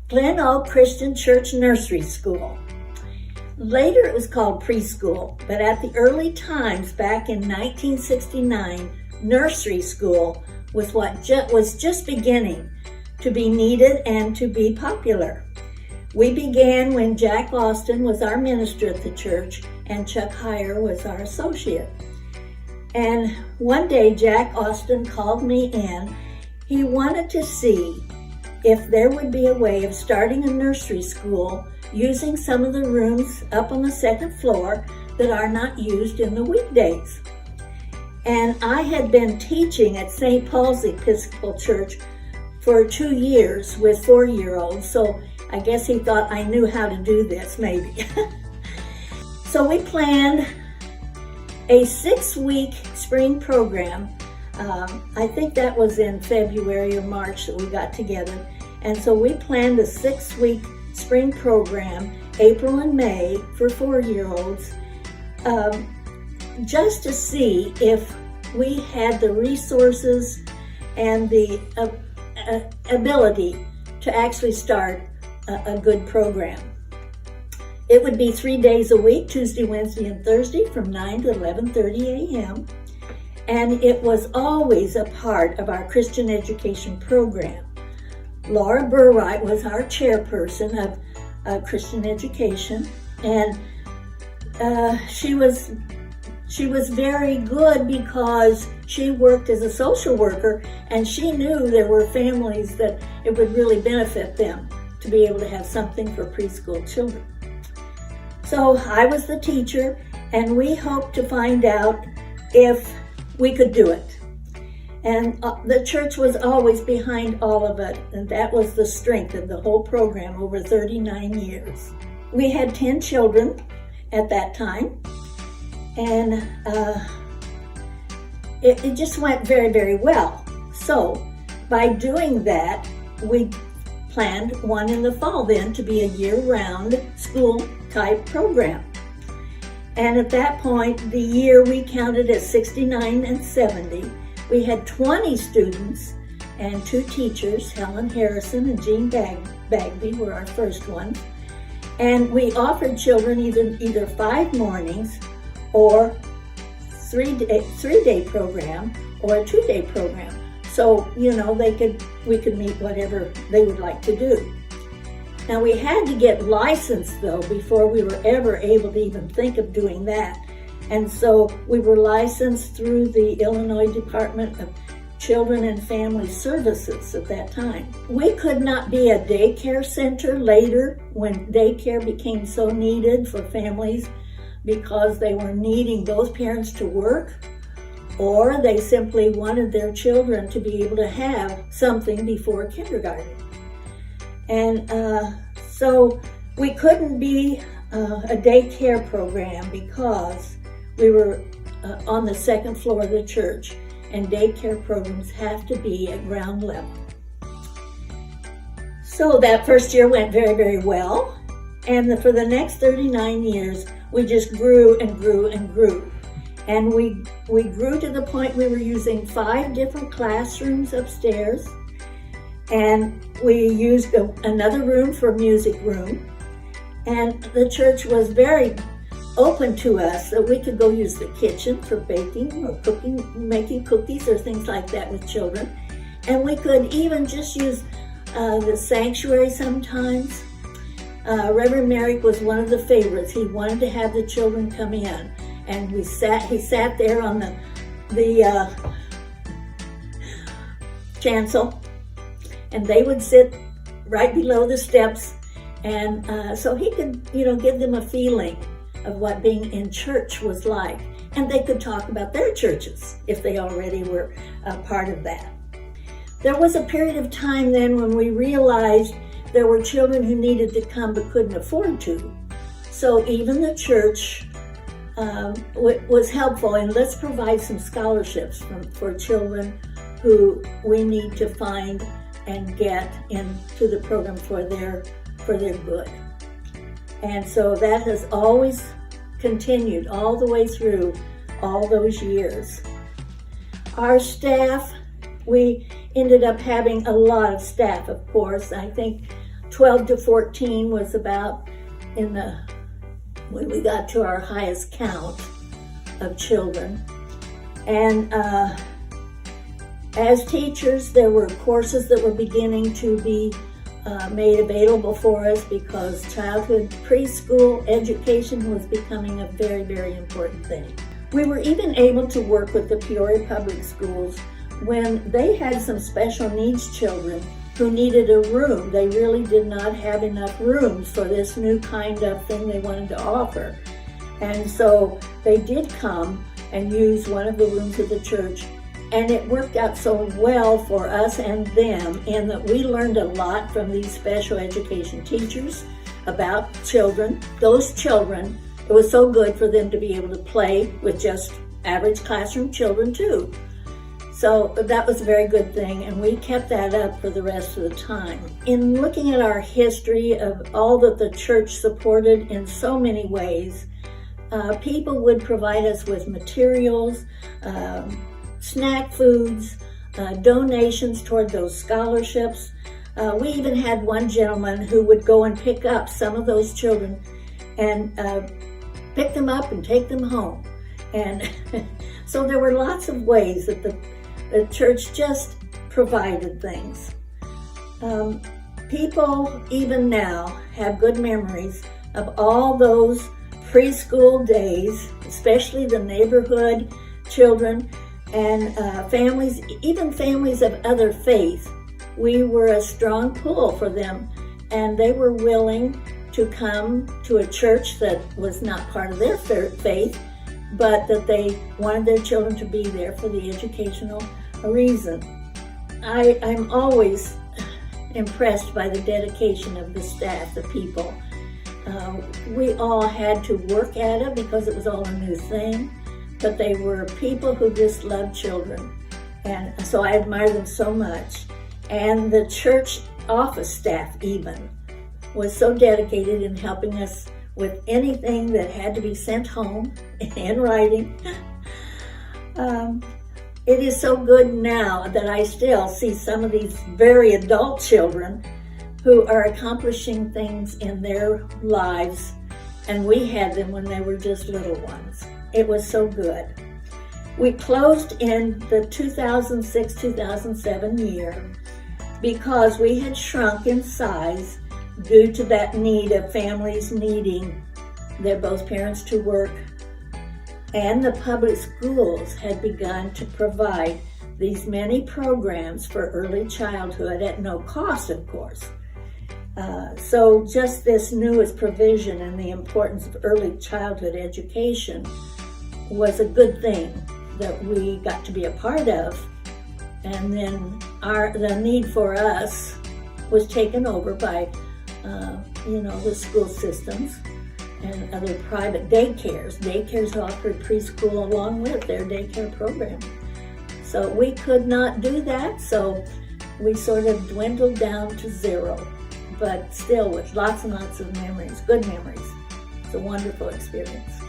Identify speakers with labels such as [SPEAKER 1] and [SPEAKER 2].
[SPEAKER 1] Glen Oak Christian Church Nursery School. Later it was called Preschool, but at the early times, back in 1969, nursery school was what was just beginning to be needed and to be popular. We began when Jack Austin was our minister at the church and Chuck Heyer was our associate. And one day Jack Austin called me in. He wanted to see if there would be a way of starting a nursery school using some of the rooms up on the second floor that are not used in the weekdays. And I had been teaching at St. Paul's Episcopal Church for 2 years with 4-year-olds, so I guess he thought I knew how to do this, maybe. So we planned a 6-week spring program. I think that was in February or March that we got together. And so we planned a 6-week spring program, April and May, for 4-year-olds, just to see if we had the resources and the ability to actually start a good program. It would be 3 days a week, Tuesday, Wednesday, and Thursday from 9 to 11:30 a.m. And it was always a part of our Christian education program. Laura Burwright was our chairperson of Christian education, and she was very good because she worked as a social worker, and she knew there were families that it would really benefit them to be able to have something for preschool children. So I was the teacher, and we hoped to find out if we could do it. And the church was always behind all of it, and that was the strength of the whole program over 39 years. We had 10 children at that time, and it just went very, very well. So by doing that, we planned one in the fall then to be a year-round school-type program. And at that point, the year we counted as 69 and 70. We had 20 students and 2 teachers, Helen Harrison and Jean Bagby were our first ones. And we offered children either 5 mornings or 3-day program or a 2-day program. So, we could meet whatever they would like to do. Now we had to get licensed though before we were ever able to even think of doing that. And so we were licensed through the Illinois Department of Children and Family Services at that time. We could not be a daycare center later when daycare became so needed for families because they were needing both parents to work, or they simply wanted their children to be able to have something before kindergarten. And so we couldn't be a daycare program because we were on the second floor of the church, and daycare programs have to be at ground level. So that first year went very, very well. And for the next 39 years, we just grew and grew and grew. And we grew to the point we were using 5 different classrooms upstairs. And we used another room for music room. And the church was very open to us that we could go use the kitchen for baking or cooking, making cookies or things like that with children. And we could even just use the sanctuary sometimes. Reverend Merrick was one of the favorites. He wanted to have the children come in, and he sat there on the chancel, and they would sit right below the steps, and so he could, give them a feeling of what being in church was like. And they could talk about their churches if they already were a part of that. There was a period of time then when we realized there were children who needed to come but couldn't afford to. So even the church was helpful, and let's provide some scholarships for children who we need to find and get into the program for their good. And so that has always continued all the way through all those years. Our staff, we ended up having a lot of staff, of course. I think 12 to 14 was about when we got to our highest count of children. And as teachers, there were courses that were beginning to be made available for us because childhood preschool education was becoming a very, very important thing. We were even able to work with the Peoria Public Schools when they had some special needs children who needed a room. They really did not have enough rooms for this new kind of thing they wanted to offer. And so they did come and use one of the rooms of the church, and it worked out so well for us and them in that we learned a lot from these special education teachers about children. Those children, it was so good for them to be able to play with just average classroom children too. So that was a very good thing, and we kept that up for the rest of the time. In looking at our history of all that the church supported in so many ways, people would provide us with materials, snack foods, donations toward those scholarships. We even had one gentleman who would go and pick up some of those children and pick them up and take them home. And so there were lots of ways that the church just provided things. People even now have good memories of all those preschool days, especially the neighborhood children and families, even families of other faith. We were a strong pull for them, and they were willing to come to a church that was not part of their faith, but that they wanted their children to be there for the educational reason. I'm always impressed by the dedication of the staff, the people. We all had to work at it because it was all a new thing, but they were people who just loved children, and so I admire them so much. And the church office staff even was so dedicated in helping us with anything that had to be sent home in writing. It is so good now that I still see some of these very adult children who are accomplishing things in their lives, and we had them when they were just little ones. It was so good. We closed in the 2006-2007 year because we had shrunk in size due to that need of families needing their both parents to work, and the public schools had begun to provide these many programs for early childhood at no cost, of course. So just this newest provision and the importance of early childhood education was a good thing that we got to be a part of. And then the need for us was taken over by the school systems and other private daycares. Daycares offered preschool along with their daycare program. So we could not do that, so we sort of dwindled down to zero, but still with lots and lots of memories, good memories. It's a wonderful experience.